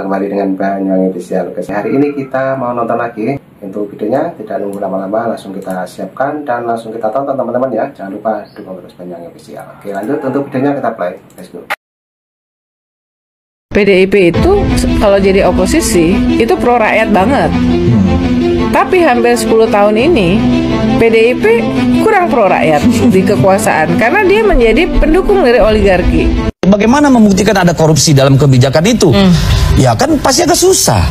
Berjumpa kembali dengan Banyuwangi Official. Oke, hari ini kita mau nonton lagi. Untuk videonya tidak nunggu lama-lama, langsung kita siapkan dan langsung kita tonton teman-teman ya. Jangan lupa dukung terus Banyuwangi Official. Oke, lanjut untuk videonya, kita play. Let's go. PDIP itu kalau jadi oposisi itu pro rakyat banget. Tapi hampir 10 tahun ini PDIP kurang pro rakyat di kekuasaan karena dia menjadi pendukung dari oligarki. Bagaimana membuktikan ada korupsi dalam kebijakan itu? Ya kan pasti agak susah.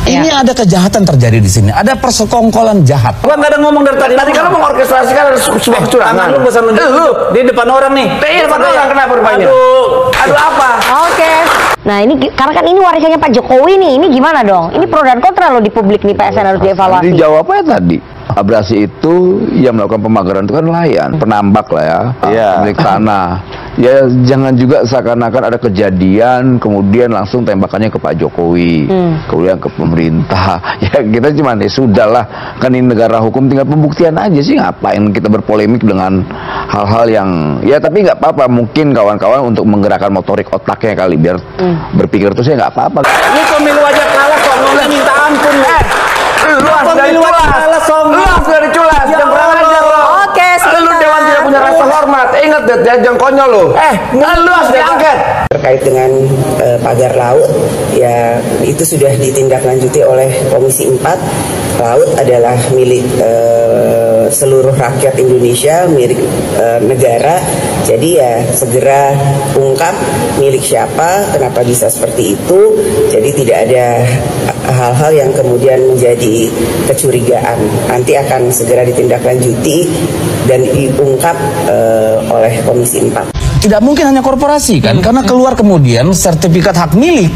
Ini ada kejahatan terjadi di sini. Ada persekongkolan jahat. Gua nggak ada ngomong dari tadi. Tadi kalau mengorkestrasikan ada sebuah kecurangan. Lu bosan lu di depan orang nih. Di depan orang kenapa rupanya? Aduh apa? Oke. Nah ini karena kan ini warisannya Pak Jokowi nih. Ini gimana dong? Ini pro dan kontra loh di publik nih, PSN harus dievaluasi. Dijawabnya tadi. Abrasi itu yang melakukan pemagaran itu kan nelayan, penambak lah ya, pemilik tanah. Ya jangan juga seakan-akan ada kejadian kemudian langsung tembakannya ke Pak Jokowi, kemudian ke pemerintah. Ya kita cuman ya sudahlah, kan ini negara hukum, tinggal pembuktian aja sih, ngapain kita berpolemik dengan hal-hal yang ya, tapi nggak apa-apa, mungkin kawan-kawan untuk menggerakkan motorik otaknya kali biar berpikir terus ya nggak apa-apa. Ini pemilu aja kalah kok ngomong minta ampun. Lu dari culas, dari culas, yang kurang ajar lo. Oke, Lu dewan tidak punya rasa hormat. Ingat deh, jangan konyol lo. Lu harus diangkat. Terkait dengan pagar laut, ya itu sudah ditindaklanjuti oleh Komisi 4. Laut adalah milik seluruh rakyat Indonesia, milik negara. Jadi ya segera ungkap milik siapa, kenapa bisa seperti itu. Jadi tidak ada hal-hal yang kemudian menjadi kecurigaan. Nanti akan segera ditindaklanjuti dan diungkap oleh Komisi 4. Tidak mungkin hanya korporasi kan, karena keluar kemudian sertifikat hak milik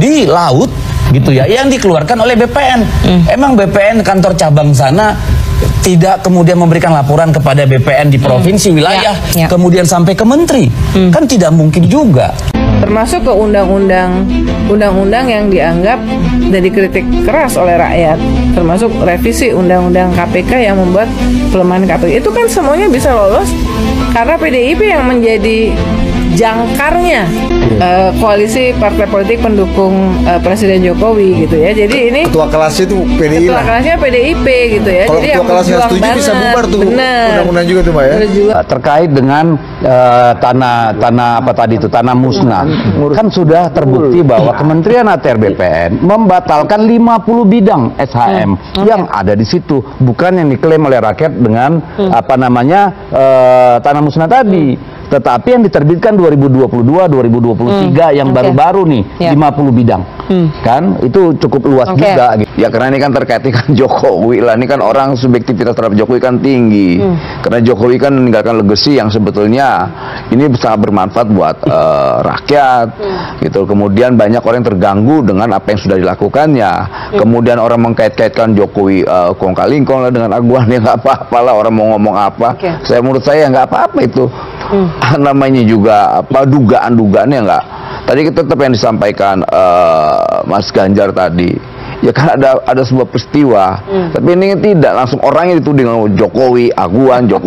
di laut gitu ya, yang dikeluarkan oleh BPN. Emang BPN kantor cabang sana tidak kemudian memberikan laporan kepada BPN di provinsi wilayah, kemudian sampai ke menteri, kan tidak mungkin juga. Termasuk ke undang-undang yang dianggap dan dikritik keras oleh rakyat, termasuk revisi undang-undang KPK yang membuat pelemahan KPK. Itu kan semuanya bisa lolos karena PDIP yang menjadi jangkarnya koalisi partai politik pendukung Presiden Jokowi gitu ya. Jadi ini ketua kelasnya itu PDI. Ketua kelasnya PDIP gitu ya. Kalau jadi ketua kelasnya setuju bisa bubar tuh. Undang-undang juga tuh Mbak ya. Terkait dengan tanah apa tadi itu, tanah musnah, kan sudah terbukti bahwa Kementerian ATR BPN membatalkan 50 bidang SHM yang ada di situ, bukan yang diklaim oleh rakyat dengan apa namanya tanah musnah tadi. Tetapi yang diterbitkan 2022-2023 yang baru-baru nih 50 bidang, kan itu cukup luas juga. Ya karena ini kan terkait dengan Jokowi lah, ini kan orang subjektivitas terhadap Jokowi kan tinggi, karena Jokowi kan meninggalkan legacy yang sebetulnya ini sangat bermanfaat buat rakyat, gitu. Kemudian banyak orang yang terganggu dengan apa yang sudah dilakukannya. Kemudian orang mengkait-kaitkan Jokowi kong kali kong lah dengan aguan, ya nggak apa-apa lah orang mau ngomong apa. Menurut saya nggak apa-apa itu. Namanya juga apa dugaan-dugaannya nggak. Tadi tetap yang disampaikan Mas Ganjar tadi, ya kan ada sebuah peristiwa, tapi ini tidak langsung orangnya dituding Jokowi aguan. Jangan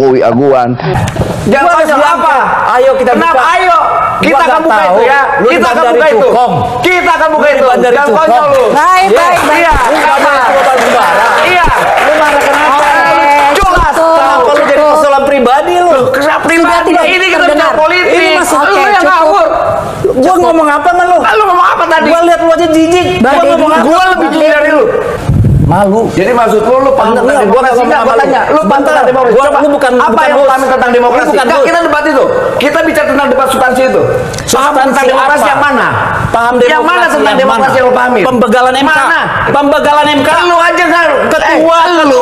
konyol apa? Ayo kita buka. Kenapa? Ayo kita akan buka itu ya. Kita akan buka itu. Kita akan buka itu. Jangan konyol lu. Baik. Iya. Iya. Lu marah kenapa? Jelas. Kenapa lu jadi persoalan pribadi lu? Kenapa pribadi? Ini kita bicara politik. Ini masuk lu yang ngawur. Gua ngomong apa man lu? Lu ngomong apa tadi? Gua lihat lu aja jijik. Gua lebih jijik dari lu. Malu. Jadi maksud lu paham tentang demokrasi? Gua tanya, lu paham tentang demokrasi? Coba, apa yang lu paham tentang demokrasi? Kita debat itu. Kita bicara tentang debat substansi itu. Paham tentang demokrasi yang mana? Paham demokrasi yang mana tentang demokrasi yang lu pahami? Pembegalan MK. Mana? Pembegalan MK. Lu aja kan Ketua MK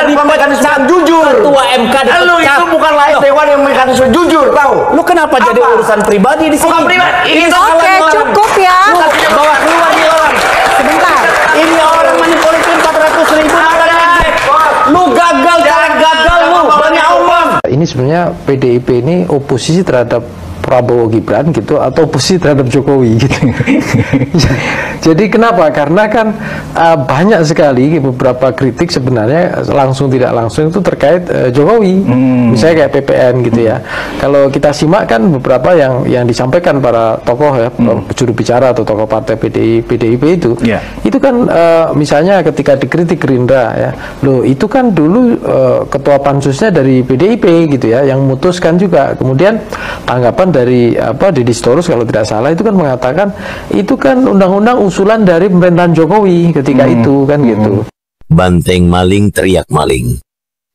di mekanisme yang jujur. Ketua MK dipecat. Lu itu bukan lain dewan yang mekanisme jujur, tahu? Lu kenapa jadi urusan pribadi di sini? Bukan pribadi. Oke, cukup ya. Bawa keluar di orang. Sebentar. Ini orang manipulatif 400.000. Lu gagal lu. Banyak omong. Ini sebenarnya PDIP ini oposisi terhadap Prabowo Gibran gitu atau oposisi terhadap Jokowi gitu. Jadi kenapa? Karena kan banyak sekali beberapa kritik sebenarnya langsung tidak langsung itu terkait Jokowi. Misalnya kayak PPN gitu ya. Kalau kita simak kan beberapa yang disampaikan para tokoh ya, juru bicara atau tokoh partai PDIP itu. Itu kan misalnya ketika dikritik Gerindra ya. Loh, itu kan dulu ketua pansusnya dari PDIP gitu ya, yang memutuskan juga. Kemudian tanggapan dari Deddy Sitorus kalau tidak salah itu kan mengatakan itu kan undang-undang usulan dari pemerintahan Jokowi ketika itu kan gitu. Banteng maling teriak maling.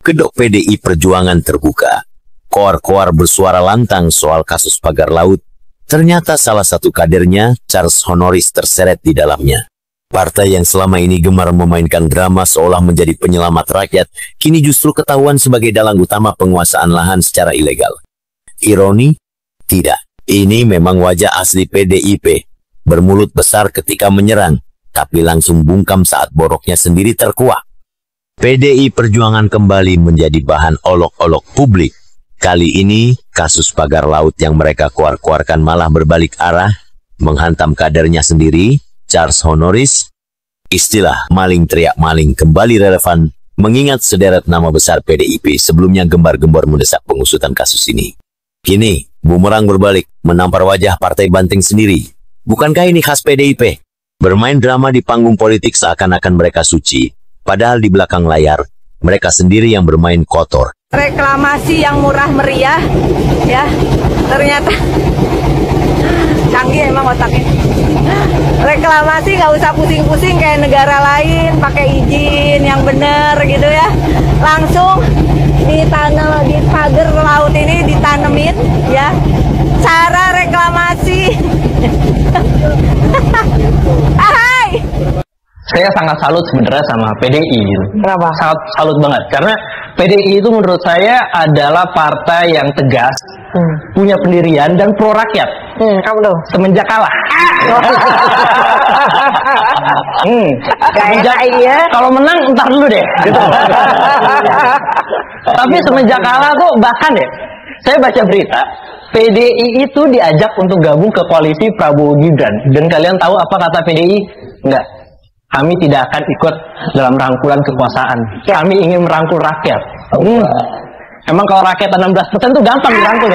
Kedok PDI Perjuangan terbuka. Koar-koar bersuara lantang soal kasus pagar laut. Ternyata salah satu kadernya, Charles Honoris, terseret di dalamnya. Partai yang selama ini gemar memainkan drama seolah menjadi penyelamat rakyat, kini justru ketahuan sebagai dalang utama penguasaan lahan secara ilegal. Ironi? Tidak. Ini memang wajah asli PDIP. Bermulut besar ketika menyerang, tapi langsung bungkam saat boroknya sendiri terkuak. PDI Perjuangan kembali menjadi bahan olok-olok publik. Kali ini, kasus pagar laut yang mereka keluar-keluarkan malah berbalik arah, menghantam kadernya sendiri, Charles Honoris. Istilah maling teriak maling kembali relevan, mengingat sederet nama besar PDIP sebelumnya gembar-gembor mendesak pengusutan kasus ini. Kini, bumerang berbalik, menampar wajah partai Banteng sendiri. Bukankah ini khas PDIP? Bermain drama di panggung politik seakan-akan mereka suci, padahal di belakang layar, mereka sendiri yang bermain kotor. Reklamasi yang murah meriah, ya, ternyata canggih emang otaknya. Reklamasi nggak usah pusing-pusing kayak negara lain, pakai izin yang bener gitu ya. Langsung ditanam, di pagar laut ini ditanemin ya. Cara reklamasi. Hai. Saya sangat salut sebenarnya sama PDI gitu. Kenapa? Sangat salut banget karena PDI itu menurut saya adalah partai yang tegas, punya pendirian dan pro rakyat. Kamu tuh semenjak kalah. Semenjak kalau menang entar dulu deh. Gitu. Tapi semenjak kalah tuh bahkan ya, saya baca berita PDI itu diajak untuk gabung ke koalisi Prabowo Gibran. Dan kalian tahu apa kata PDI? Enggak. Kami tidak akan ikut dalam rangkulan kekuasaan. Kami ingin merangkul rakyat. Emang kalau rakyat 16% tuh gampang dirangkul.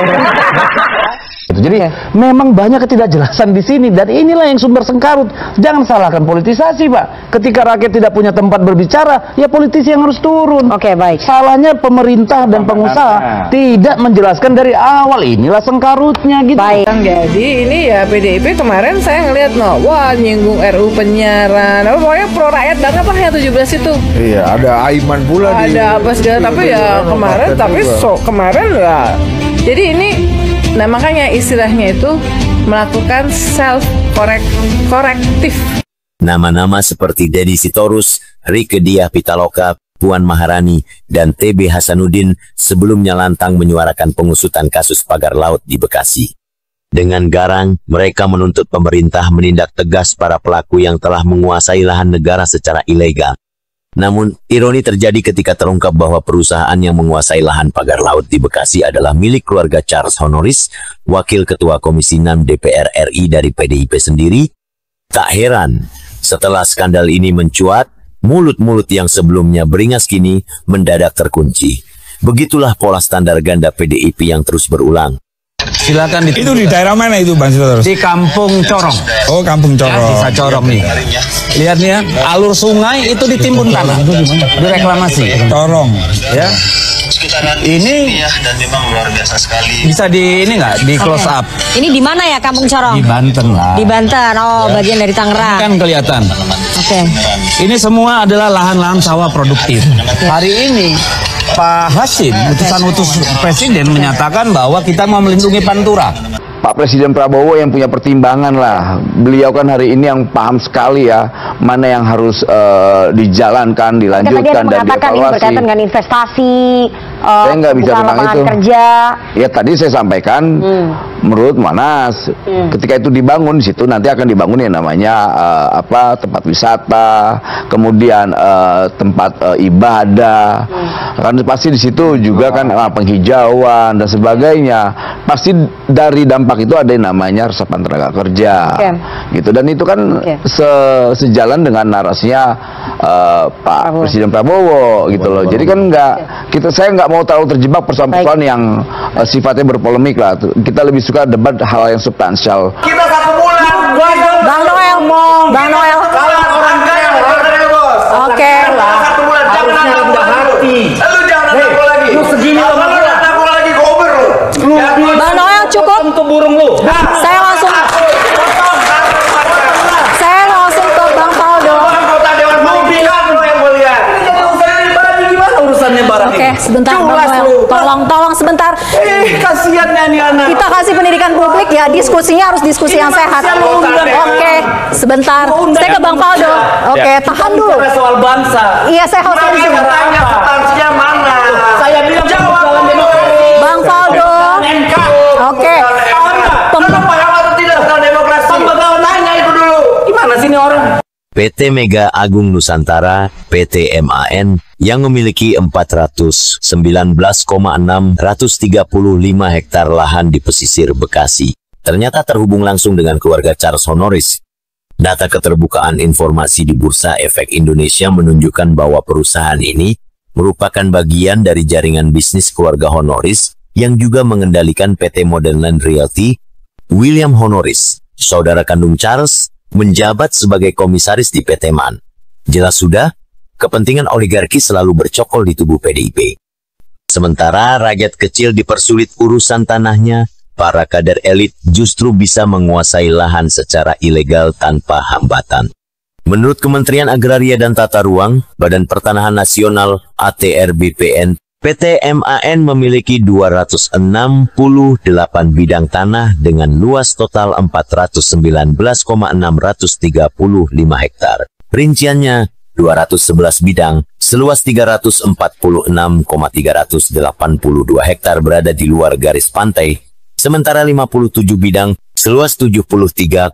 Jadi memang banyak ketidakjelasan di sini dan inilah yang sumber sengkarut. Jangan salahkan politisasi, Pak. Ketika rakyat tidak punya tempat berbicara, ya politisi yang harus turun. Oke, baik. Salahnya pemerintah dan pengusaha tidak menjelaskan dari awal. Inilah sengkarutnya gitu. Baik. Jadi ini ya PDIP kemarin saya ngeliat wah nyinggung RU penyiaran. Pokoknya pro rakyat banget lah ya 17 itu. Iya, ada Aiman pula ada apa segala tapi ya kemarin tapi kemarin ya. Jadi ini nah makanya istilahnya itu melakukan self korektif. Nama-nama seperti Deddy Sitorus, Rieke Diah Pitaloka, Puan Maharani, dan TB Hasanuddin sebelumnya lantang menyuarakan pengusutan kasus pagar laut di Bekasi. Dengan garang, mereka menuntut pemerintah menindak tegas para pelaku yang telah menguasai lahan negara secara ilegal. Namun, ironi terjadi ketika terungkap bahwa perusahaan yang menguasai lahan pagar laut di Bekasi adalah milik keluarga Charles Honoris, Wakil Ketua Komisi 6 DPR RI dari PDIP sendiri. Tak heran, setelah skandal ini mencuat, mulut-mulut yang sebelumnya beringas kini mendadak terkunci. Begitulah pola standar ganda PDIP yang terus berulang. Silakan itu di daerah mana itu Bang Sitorus? Di Kampung Corong. Oh, Kampung Corong. Ya, Desa Corong nih. Lihat nih ya, alur sungai itu ditimbun tanah, direklamasi. Corong. Ya. Ini dan memang luar biasa sekali. Bisa di ini nggak di close up? Ini di mana ya Kampung Corong? Di Banten lah. Di Banten. Oh, ya. Bagian dari Tangerang. Kan kelihatan. Oke. Ini semua adalah lahan-lahan sawah produktif. Hari ini Pak Hasim, utusan Presiden menyatakan bahwa kita mau melindungi Pantura. Pak Presiden Prabowo yang punya pertimbangan lah. Beliau kan hari ini yang paham sekali ya mana yang harus dijalankan, dilanjutkan dan dievaluasi. Ini berkaitan dengan investasi Saya nggak bicara tentang itu. Kerja. Ya tadi saya sampaikan menurut Monas ketika itu dibangun di situ nanti akan dibangun yang namanya tempat wisata, kemudian tempat ibadah. Kan pasti di situ juga kan penghijauan dan sebagainya. Pasti dari dampak itu ada yang namanya resapan tenaga kerja. Gitu, dan itu kan sejalan dengan narasinya Pak Presiden Prabowo gitu loh. Jadi kan saya nggak mau terlalu terjebak persoalan-persoalan yang sifatnya berpolemik lah. Kita lebih suka debat hal yang substansial. Kita 1 bulan. Bang Noel, Bang Noel. Kalian orang kaya, bos. Oke. 1 bulan jangan rendah hati. Lu jangan aku lagi. Lu segini lu aku lagi gober lu. Bang Noel cukup. Ke burung lu. Saya langsung ke Bang Faldo. Anggota Dewan Pembinaan lu yang gue lihat. Ini jadi urusan pribadi gimana urusannya barang ini? Oke, sebentar Bang Noel. Tolong sebentar. Kasihannya nih anak. Kita kasih pendidikan publik ya, diskusinya harus diskusi yang sehat. Oke, sebentar. Saya ke Bang Faldo. Oke, tahan dulu. Soal bangsa. Iya, saya harus Saya tanya substansinya mana? Saya bilang jawab. Bang Faldo. Oke. Kenapa atau tidak soal demokrasi? Pembegawai nanya itu dulu. Gimana sih ini orang? PT Mega Agung Nusantara, PT MAN, yang memiliki 419,635 hektar lahan di pesisir Bekasi, ternyata terhubung langsung dengan keluarga Charles Honoris. Data keterbukaan informasi di Bursa Efek Indonesia menunjukkan bahwa perusahaan ini merupakan bagian dari jaringan bisnis keluarga Honoris yang juga mengendalikan PT Modern Land Realty. William Honoris, saudara kandung Charles, menjabat sebagai komisaris di PT MAN. Jelas sudah, kepentingan oligarki selalu bercokol di tubuh PDIP. Sementara rakyat kecil dipersulit urusan tanahnya, para kader elit justru bisa menguasai lahan secara ilegal tanpa hambatan. Menurut Kementerian Agraria dan Tata Ruang, Badan Pertanahan Nasional (ATR BPN), PT MAN memiliki 268 bidang tanah dengan luas total 419,635 hektar. Rinciannya, 211 bidang seluas 346,382 hektar berada di luar garis pantai, sementara 57 bidang seluas 73,253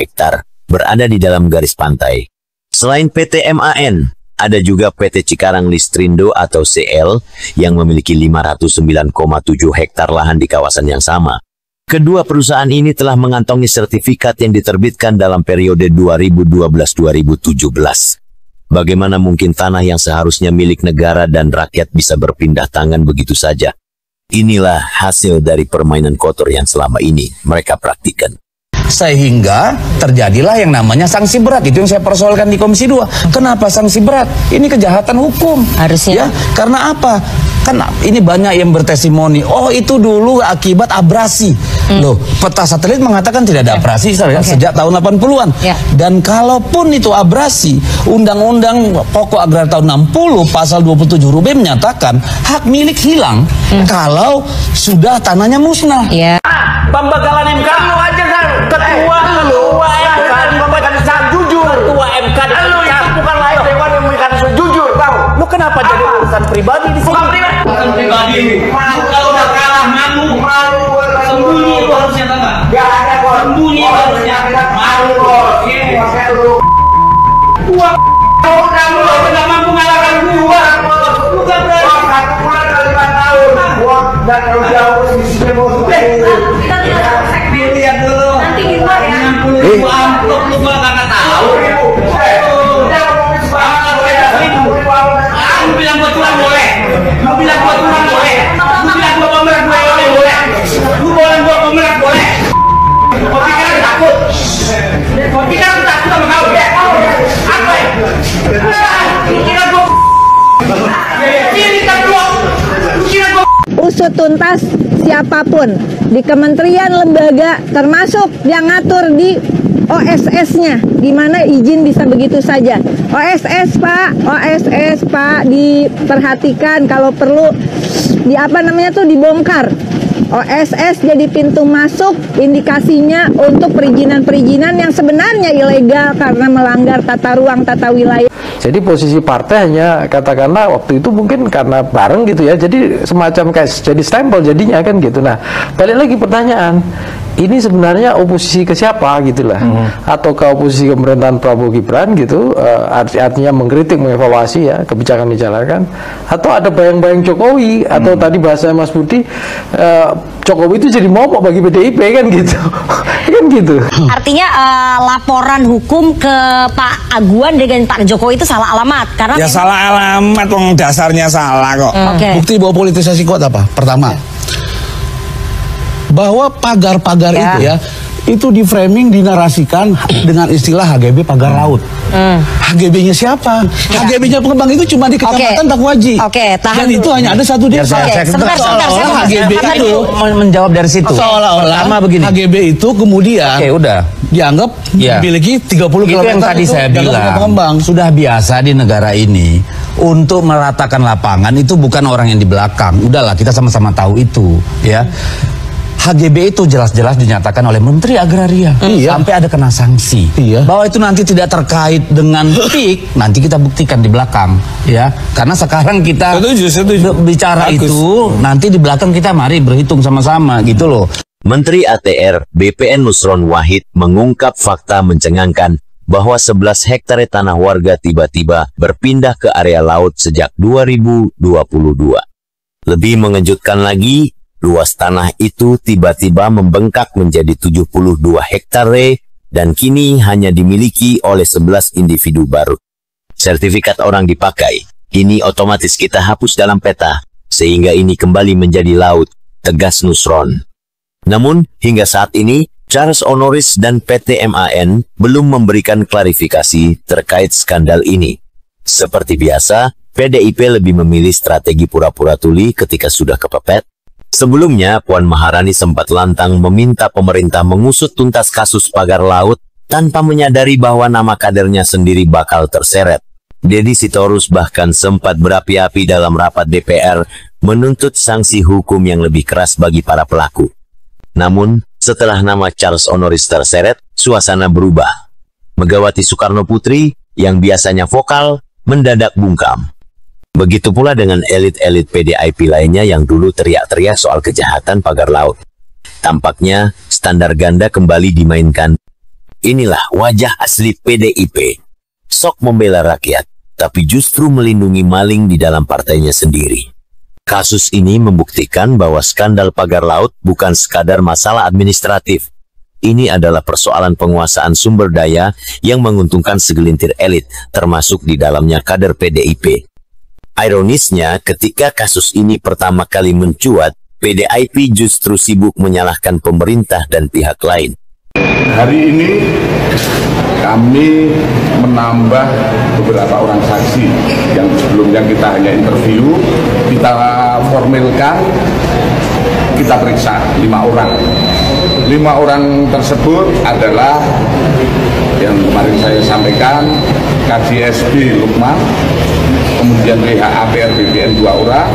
hektar berada di dalam garis pantai. Selain PT MAN, ada juga PT Cikarang Listrindo atau CL yang memiliki 509,7 hektar lahan di kawasan yang sama. Kedua perusahaan ini telah mengantongi sertifikat yang diterbitkan dalam periode 2012-2017. Bagaimana mungkin tanah yang seharusnya milik negara dan rakyat bisa berpindah tangan begitu saja? Inilah hasil dari permainan kotor yang selama ini mereka praktikkan. Sehingga terjadilah yang namanya sanksi berat. Itu yang saya persoalkan di Komisi 2. Kenapa sanksi berat? Ini kejahatan hukum. Harusnya. Ya, karena apa? Kan ini banyak yang bertestimoni. Oh, itu dulu akibat abrasi. Loh, peta satelit mengatakan tidak ada abrasi sejak tahun 80-an. Dan kalaupun itu abrasi, Undang-Undang Pokok Agraria tahun 60 pasal 27 huruf B menyatakan hak milik hilang kalau sudah tanahnya musnah. Pembekalan MK lu aja kan ketua MK jujur. Ketua MK lu itu bukan lain dewan yang mekanisme jujur, tahu? Lu kenapa jadi urusan pribadi di sini? Bukan pribadi. Malu kalau udah kalah malu. Sembunyi itu harusnya tahu enggak? Enggak ada kok. Sembunyi harusnya. Malu kok. Gua udah enggak mampu ngalahkan gua. Lu kan berani. 1 bulan kali 5 tahun. Gua enggak terlalu jauh di sini mau. Lihat dulu. Nanti kita ya. 60.000 amplop lu gua kagak tahu. Lu bilang gua curang boleh. Lu bilang gua curang boleh. Lu bilang gua pemerat boleh. Lu boleh gua pemerat boleh. Kau pikir aku takut? Kau pikir aku takut sama kau? Apa ya? Kira gua usut tuntas siapapun di kementerian lembaga termasuk yang ngatur di OSS-nya, gimana izin bisa begitu saja. OSS Pak diperhatikan kalau perlu dibongkar. OSS jadi pintu masuk indikasinya untuk perizinan-perizinan yang sebenarnya ilegal karena melanggar tata ruang, tata wilayah. Jadi posisi partai hanya katakanlah waktu itu mungkin karena bareng gitu ya, jadi semacam kayak jadi stempel jadinya kan gitu. Nah, balik lagi pertanyaan, ini sebenarnya oposisi ke siapa gitulah, atau ke oposisi pemerintahan Prabowo Gibran gitu, artinya mengkritik, mengevaluasi ya kebijakan dijalankan, atau ada bayang-bayang Jokowi, atau tadi bahasa Mas Budi, Jokowi itu jadi momok bagi PDIP kan gitu. Kan gitu. Artinya laporan hukum ke Pak Aguan dengan Pak Jokowi itu salah alamat karena ya salah alamat, wong dasarnya salah kok. Bukti bahwa politisasi kuat apa? Pertama, bahwa pagar-pagar itu ya, itu di framing, dinarasikan dengan istilah HGB pagar laut. HGB-nya siapa? HGB-nya pengembang itu cuma di Kecamatan Pakuaji. Dan itu hanya ada satu desa. Sebentar, HGB itu menjawab dari situ. Seolah-olah HGB itu kemudian dianggap memiliki 30 km. Itu yang tadi saya bilang, sudah biasa di negara ini untuk meratakan lapangan itu bukan orang yang di belakang. Udahlah, kita sama-sama tahu itu, ya. HGB itu jelas-jelas dinyatakan oleh Menteri Agraria, sampai ada kena sanksi. Bahwa itu nanti tidak terkait dengan PIK, nanti kita buktikan di belakang, ya. Karena sekarang kita bicara itu, nanti di belakang kita mari berhitung sama-sama, gitu loh. Menteri ATR BPN Nusron Wahid mengungkap fakta mencengangkan bahwa 11 hektare tanah warga tiba-tiba berpindah ke area laut sejak 2022. Lebih mengejutkan lagi, luas tanah itu tiba-tiba membengkak menjadi 72 hektare dan kini hanya dimiliki oleh 11 individu baru. Sertifikat orang dipakai, ini otomatis kita hapus dalam peta, sehingga ini kembali menjadi laut, tegas Nusron. Namun, hingga saat ini, Charles Honoris dan PT MAN belum memberikan klarifikasi terkait skandal ini. Seperti biasa, PDIP lebih memilih strategi pura-pura tuli ketika sudah kepepet. Sebelumnya, Puan Maharani sempat lantang meminta pemerintah mengusut tuntas kasus pagar laut tanpa menyadari bahwa nama kadernya sendiri bakal terseret. Deddy Sitorus bahkan sempat berapi-api dalam rapat DPR menuntut sanksi hukum yang lebih keras bagi para pelaku. Namun, setelah nama Charles Honoris terseret, suasana berubah. Megawati Soekarno Putri yang biasanya vokal mendadak bungkam. Begitu pula dengan elit-elit PDIP lainnya yang dulu teriak-teriak soal kejahatan pagar laut. Tampaknya standar ganda kembali dimainkan. Inilah wajah asli PDIP. Sok membela rakyat, tapi justru melindungi maling di dalam partainya sendiri. Kasus ini membuktikan bahwa skandal pagar laut bukan sekadar masalah administratif. Ini adalah persoalan penguasaan sumber daya yang menguntungkan segelintir elit, termasuk di dalamnya kader PDIP. Ironisnya, ketika kasus ini pertama kali mencuat, PDIP justru sibuk menyalahkan pemerintah dan pihak lain. Hari ini kami menambah beberapa orang saksi yang sebelumnya kita hanya interview, kita formilkan, kita periksa 5 orang. 5 orang tersebut adalah yang kemarin saya sampaikan, KDSB Lukman, kemudian PHAPR BPN 2 orang,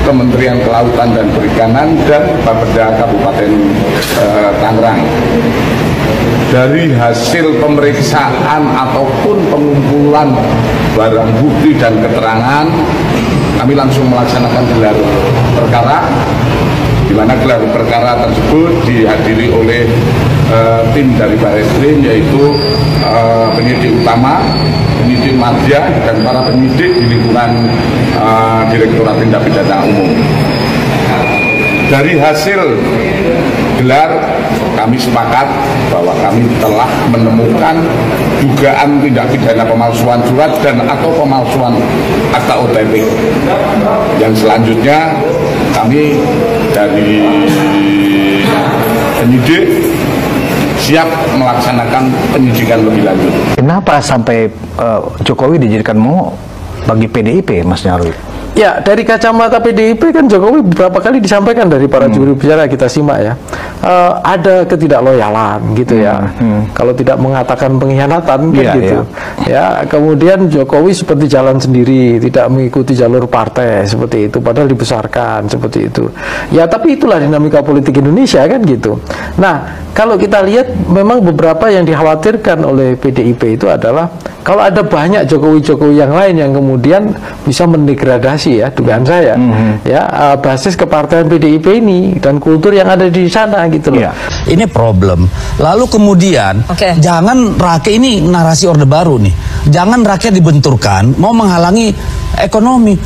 Kementerian Kelautan dan Perikanan, dan Bapeda Kabupaten Tangerang. Dari hasil pemeriksaan ataupun pengumpulan barang bukti dan keterangan, kami langsung melaksanakan gelar perkara, di mana gelar perkara tersebut dihadiri oleh tim dari Barreskrim, yaitu penyidik utama, penyidik madya, dan para penyidik di lingkungan Direktorat Tindak Pidana Umum. Dari hasil gelar, kami sepakat bahwa kami telah menemukan dugaan tindak pidana pemalsuan surat dan atau pemalsuan akta OTP. Yang selanjutnya kami dari penyidik siap melaksanakan penyidikan lebih lanjut. Kenapa sampai Jokowi dijadikan momok bagi PDIP, Mas Nyarwi? Ya, dari kacamata PDIP kan Jokowi beberapa kali disampaikan dari para juru bicara, kita simak ya, ada ketidakloyalan gitu ya. Kalau tidak mengatakan pengkhianatan kan gitu. Ya, kemudian Jokowi seperti jalan sendiri, tidak mengikuti jalur partai seperti itu, padahal dibesarkan seperti itu. Ya, tapi itulah dinamika politik Indonesia kan gitu. Nah, kalau kita lihat memang beberapa yang dikhawatirkan oleh PDIP itu adalah kalau ada banyak Jokowi-Jokowi yang lain yang kemudian bisa mendegradasi ya, dugaan saya ya, basis kepartaian PDIP ini dan kultur yang ada di sana gitu loh. Ini problem. Lalu kemudian jangan rakyat, ini narasi Orde Baru nih. Jangan rakyat dibenturkan mau menghalangi ekonomi.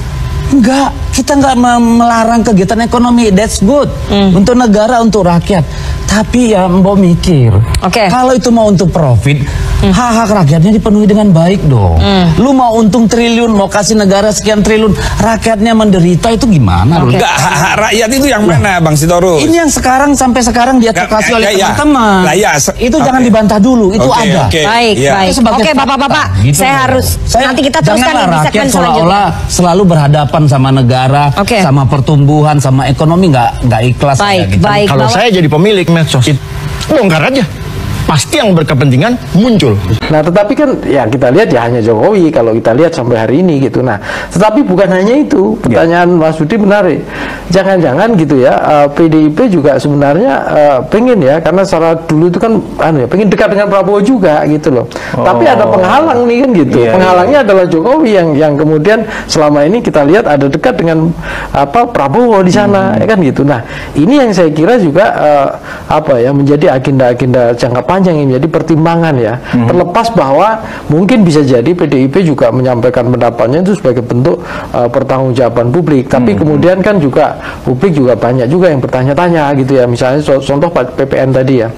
Enggak, kita enggak melarang kegiatan ekonomi, that's good untuk negara, untuk rakyat. Tapi ya mbok mikir, kalau itu mau untuk profit, hak-hak rakyatnya dipenuhi dengan baik dong. Lu mau untung triliun, mau kasih negara sekian triliun, rakyatnya menderita, itu gimana? Enggak, hak rakyat itu yang mana Bang Sitorus? Ini yang sekarang sampai sekarang diadvokasi oleh teman-teman. Itu jangan dibantah dulu, itu ada. Baik. Oke, Bapak-bapak, gitu saya harus nanti kita teruskan di segmen rakyat selanjutnya. seolah-olah selalu berhadapan sama negara, sama pertumbuhan, sama ekonomi, nggak ikhlas. Baik. Kalau saya jadi pemilik medsos, bongkar aja. Pasti yang berkepentingan muncul. Nah, tetapi kan ya kita lihat ya hanya Jokowi kalau kita lihat sampai hari ini gitu. Nah, tetapi bukan hanya itu. Pertanyaan Mas Budi menarik. Jangan-jangan gitu ya, PDIP juga sebenarnya pengen ya, karena secara dulu itu kan pengen dekat dengan Prabowo juga gitu loh. Tapi ada penghalang nih kan gitu. Penghalangnya adalah Jokowi yang kemudian selama ini kita lihat ada dekat dengan Prabowo di sana ya kan gitu. Nah, ini yang saya kira juga menjadi agenda-agenda jangka panjang yang menjadi pertimbangan ya. Terlepas bahwa mungkin bisa jadi PDIP juga menyampaikan pendapatnya itu sebagai bentuk pertanggungjawaban publik, tapi kemudian kan juga publik juga banyak juga yang bertanya-tanya gitu ya. Misalnya contoh PPN tadi ya.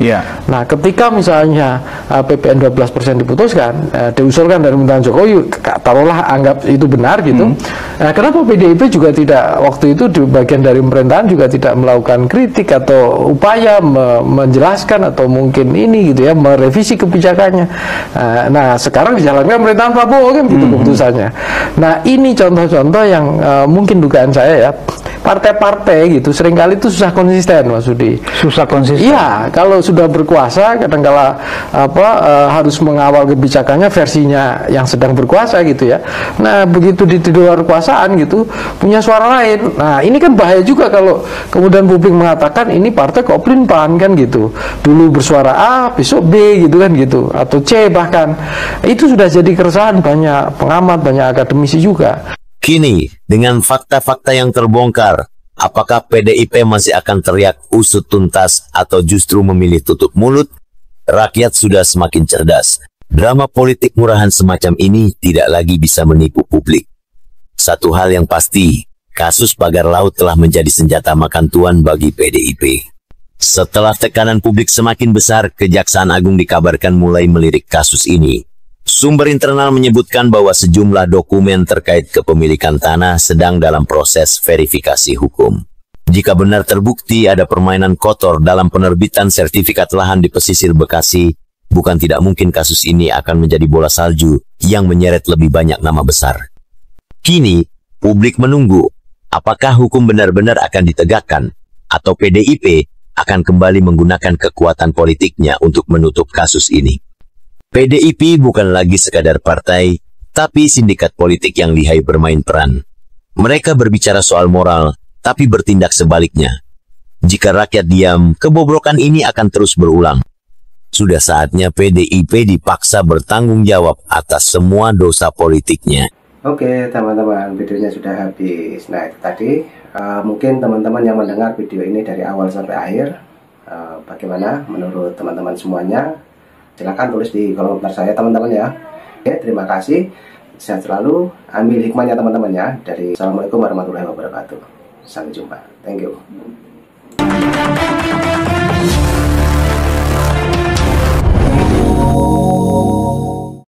Nah, ketika misalnya PPN 12% diputuskan, diusulkan dari pemerintahan Jokowi, taruhlah anggap itu benar gitu. Nah, kenapa PDIP juga tidak waktu itu di bagian dari pemerintahan juga tidak melakukan kritik atau upaya menjelaskan atau mungkin ini gitu ya, merevisi kebijakannya. Nah, sekarang dijalankan pemerintahan Prabowo kan gitu keputusannya. Nah, ini contoh-contoh yang mungkin dugaan saya ya, partai-partai gitu seringkali itu susah konsisten, Mas Budi. Susah konsisten. Iya, kalau sudah berkuasa kadang-kala harus mengawal kebijakannya versinya yang sedang berkuasa gitu ya. Nah, begitu di luar kekuasaan gitu punya suara lain. Nah, ini kan bahaya juga kalau kemudian publik mengatakan ini partai koplin PAN kan gitu. Dulu bersuara A, besok B gitu kan gitu, atau C bahkan. Itu sudah jadi keresahan banyak pengamat, banyak akademisi juga. Kini, dengan fakta-fakta yang terbongkar, apakah PDIP masih akan teriak usut tuntas atau justru memilih tutup mulut? Rakyat sudah semakin cerdas. Drama politik murahan semacam ini tidak lagi bisa menipu publik. Satu hal yang pasti, kasus pagar laut telah menjadi senjata makan tuan bagi PDIP. Setelah tekanan publik semakin besar, Kejaksaan Agung dikabarkan mulai melirik kasus ini. Sumber internal menyebutkan bahwa sejumlah dokumen terkait kepemilikan tanah sedang dalam proses verifikasi hukum. Jika benar terbukti ada permainan kotor dalam penerbitan sertifikat lahan di pesisir Bekasi, bukan tidak mungkin kasus ini akan menjadi bola salju yang menyeret lebih banyak nama besar. Kini, publik menunggu apakah hukum benar-benar akan ditegakkan atau PDIP akan kembali menggunakan kekuatan politiknya untuk menutup kasus ini. PDIP bukan lagi sekadar partai, tapi sindikat politik yang lihai bermain peran. Mereka berbicara soal moral, tapi bertindak sebaliknya. Jika rakyat diam, kebobrokan ini akan terus berulang. Sudah saatnya PDIP dipaksa bertanggung jawab atas semua dosa politiknya. Oke teman-teman, videonya sudah habis. Nah, itu tadi mungkin teman-teman yang mendengar video ini dari awal sampai akhir, bagaimana menurut teman-teman semuanya? Silahkan tulis di kolom komentar saya teman-teman ya. Oke, terima kasih. Sehat selalu. Ambil hikmahnya teman-teman ya. Dari Assalamualaikum warahmatullahi wabarakatuh. Sampai jumpa. Thank you.